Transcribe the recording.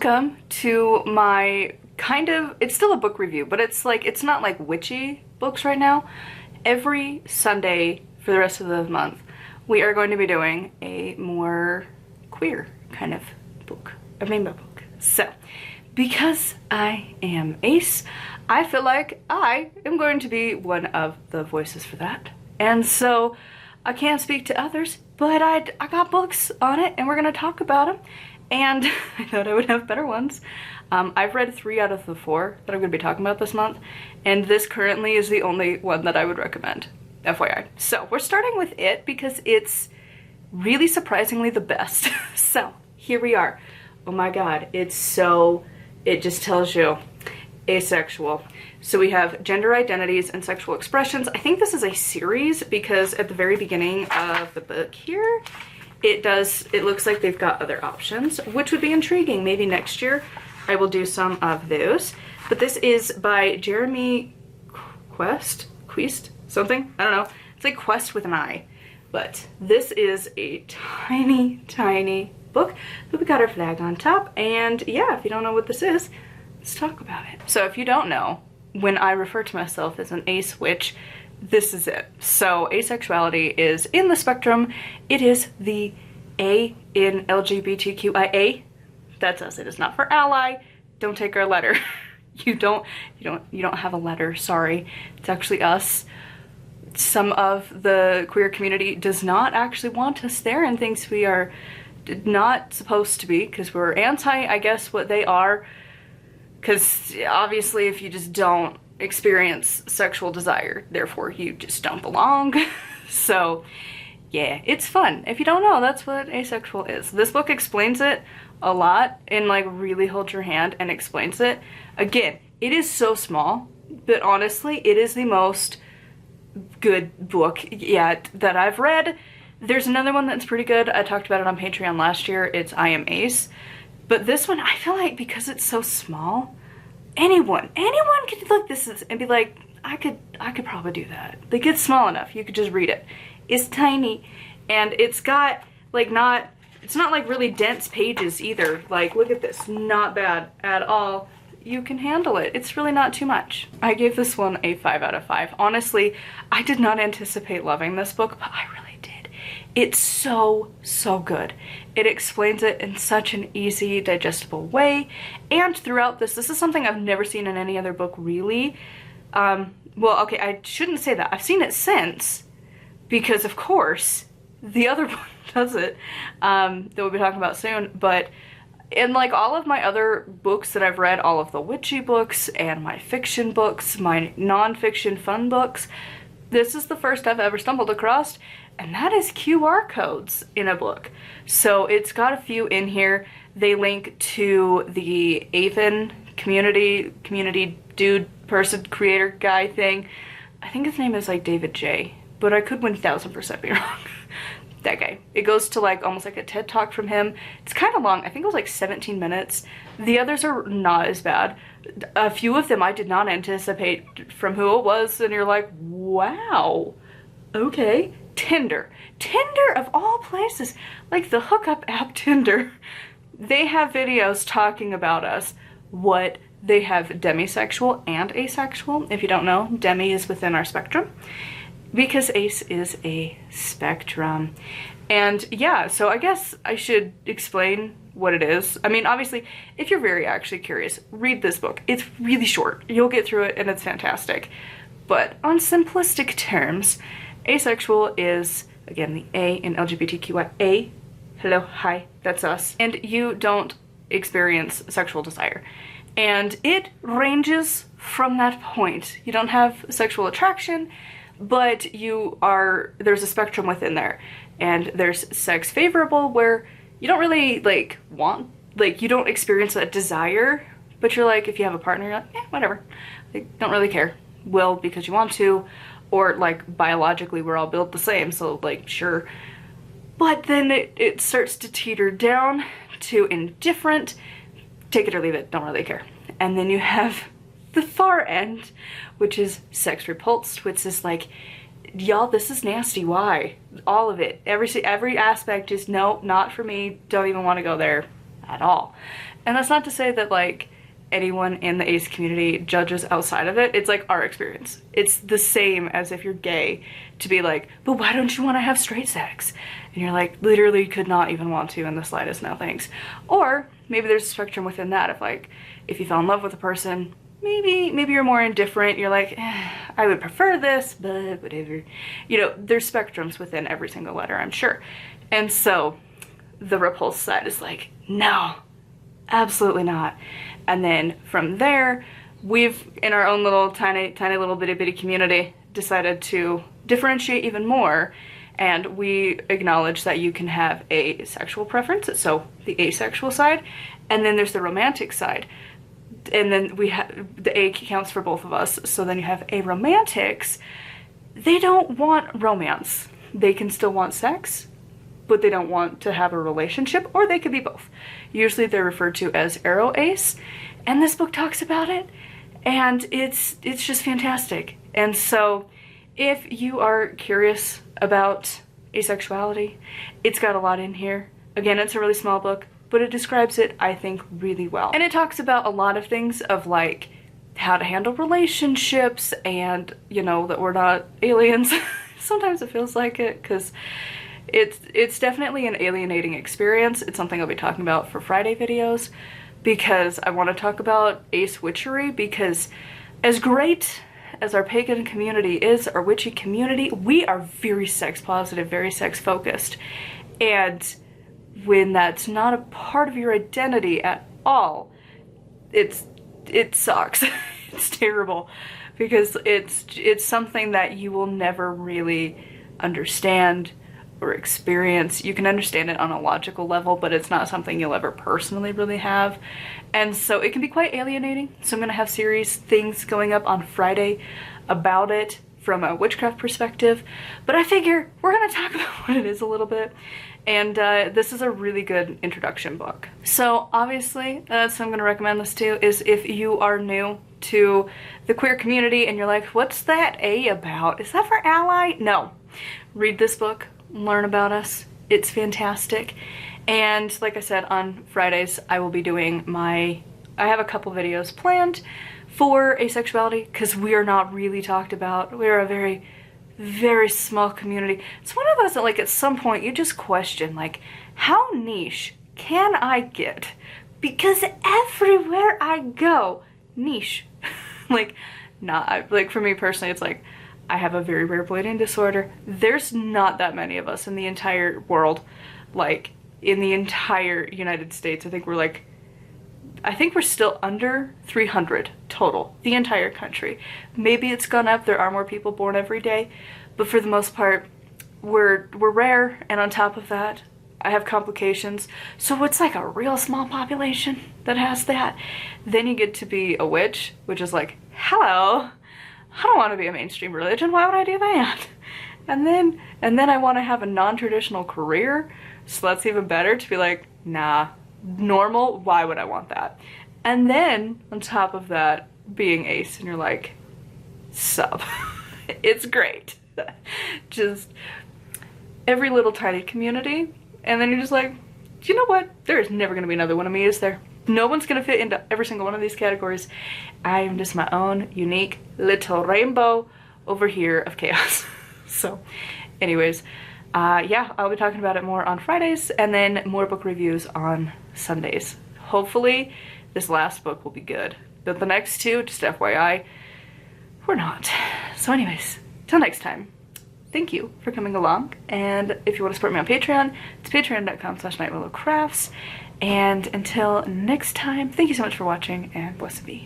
Welcome to my it's still a book review, but it's not like witchy books right now. Every Sunday for the rest of the month, we are going to be doing a more queer kind of book, a rainbow book. So, because I am Ace, I feel like I am going to be one of the voices for that. And so, I can't speak to others, but I got books on it, and we're going to talk about them. And I thought I would have better ones. I've read 3 out of the 4 that I'm going to be talking about this month, and this currently is the only one that I would recommend, FYI. So we're starting with it because it's really surprisingly the best. So here we are. Oh my god, it just tells you asexual. So we have gender identities and sexual expressions. I think this is a series because at the very beginning of the book here, it looks like they've got other options, which would be intriguing. Maybe next year I will do some of those. But this is by Jeremy Quist, something? I don't know. It's like Quest with an I. But this is a tiny, tiny book. But we got our flag on top. And yeah, if you don't know what this is, let's talk about it. So if you don't know, when I refer to myself as an ace witch, this is it. So asexuality is in the spectrum. It is the A in LGBTQIA. That's us. It is not for ally. Don't take our letter. You don't have a letter, sorry. It's actually us. Some of the queer community does not actually want us there and thinks we are not supposed to be because we're anti, I guess, what they are. Because obviously if you just don't experience sexual desire, therefore you just don't belong. So yeah, it's fun. If you don't know, that's what asexual is. This book explains it a lot and like really holds your hand and explains it. Again, it is so small, but honestly it is the most good book yet that I've read. There's another one that's pretty good. I talked about it on Patreon last year. It's I Am Ace. But this one, I feel like because it's so small, anyone could look this and be like, I could probably do that. Like, it's small enough. You could just read it. It's tiny, and it's got like it's not like really dense pages either. Like, look at this, not bad at all. You can handle it. It's really not too much. I gave this one a 5 out of 5. Honestly, I did not anticipate loving this book, but I really did. It's so good. It explains it in such an easy, digestible way. And throughout this is something I've never seen in any other book, really. Well, okay, I shouldn't say that. I've seen it since, because of course, the other book does it, that we'll be talking about soon. But in like all of my other books that I've read, all of the witchy books and my fiction books, my non-fiction fun books, this is the first I've ever stumbled across, and that is QR codes in a book. So it's got a few in here. They link to the Avon community dude, person, creator guy thing. I think his name is like David J, but I could 1000% be wrong. That guy. It goes to like almost like a TED talk from him. It's kind of long. I think it was like 17 minutes. The others are not as bad. A few of them I did not anticipate from who it was, and you're like, wow, okay. Tinder of all places, like the hookup app Tinder. They have videos talking about us. What they have demisexual and asexual. If you don't know, demi is within our spectrum, because ace is a spectrum. And yeah, so I guess I should explain what it is. I mean, obviously, if you're very actually curious, read this book. It's really short. You'll get through it and it's fantastic. But on simplistic terms, asexual is, again, the A in LGBTQIA. Hello, hi, that's us. And you don't experience sexual desire. And it ranges from that point. You don't have sexual attraction, but there's a spectrum within there. And there's sex favorable, where you don't really you don't experience that desire, but you're like, if you have a partner, you're like, eh, whatever. Like, don't really care. Will because you want to, or like biologically we're all built the same, so like, sure. But then it starts to teeter down to indifferent, take it or leave it, don't really care. And then you have the far end, which is sex repulsed, which is like, y'all, this is nasty, why? All of it, every aspect is, no, not for me, don't even want to go there. at all. And that's not to say that like anyone in the ace community judges outside of it. It's like our experience. It's the same as if you're gay to be like, but why don't you want to have straight sex? And you're like, literally could not even want to in the slightest, no thanks. Or maybe there's a spectrum within that of like, if you fell in love with a person, maybe you're more indifferent. You're like, I would prefer this, but whatever. You know, there's spectrums within every single letter, I'm sure. And so the repulse side is like, no, absolutely not. And then from there, we've, in our own little tiny little bitty community, decided to differentiate even more. And we acknowledge that you can have a sexual preference, so the asexual side, and then there's the romantic side. And then we have, the A counts for both of us, so then you have aromantics. They don't want romance. They can still want sex, but they don't want to have a relationship, or they could be both. Usually they're referred to as aro-ace, and this book talks about it, and it's just fantastic. And so if you are curious about asexuality, it's got a lot in here. Again, it's a really small book, but it describes it, I think, really well. And it talks about a lot of things of like how to handle relationships and, you know, that we're not aliens. Sometimes it feels like it, because it's definitely an alienating experience. It's something I'll be talking about for Friday videos, because I want to talk about ace witchery, because as great as our pagan community is, our witchy community, we are very sex positive, very sex focused. And when that's not a part of your identity at all, it sucks. It's terrible, because it's something that you will never really understand or experience. You can understand it on a logical level, but it's not something you'll ever personally really have. And so it can be quite alienating. So I'm going to have series things going up on Friday about it from a witchcraft perspective, but I figure we're going to talk about what it is a little bit. And this is a really good introduction book. So obviously, that's what I'm going to recommend this to, is if you are new to the queer community and you're like, what's that A about? Is that for ally? No. Read this book, learn about us. It's fantastic. And like I said, on Fridays, I will be doing I have a couple videos planned for asexuality, because we are not really talked about. We are a very, very small community. It's one of those that like at some point you just question like, how niche can I get? Because everywhere I go, niche. Like, not like for me personally, it's like I have a very rare bleeding disorder. There's not that many of us in the entire world, like in the entire United States. I think we're still under 300 total, the entire country. Maybe it's gone up, there are more people born every day, but for the most part, we're rare, and on top of that, I have complications, so it's like a real small population that has that. Then you get to be a witch, which is like, hello, I don't want to be a mainstream religion, why would I do that? And then I want to have a non-traditional career, so that's even better, to be like, nah, normal, why would I want that? And then on top of that, being ace, and you're like, sup. It's great. Just every little tiny community, and then you're just like, you know what, there's never gonna be another one of me, is there? No one's gonna fit into every single one of these categories. I am just my own unique little rainbow over here of chaos. So anyways, yeah, I'll be talking about it more on Fridays, and then more book reviews on Sundays. Hopefully this last book will be good, but the next two, just FYI, we're not. So anyways, till next time, thank you for coming along, and if you want to support me on Patreon, it's patreon.com/nightwillowcrafts, and until next time, thank you so much for watching, and blessed be.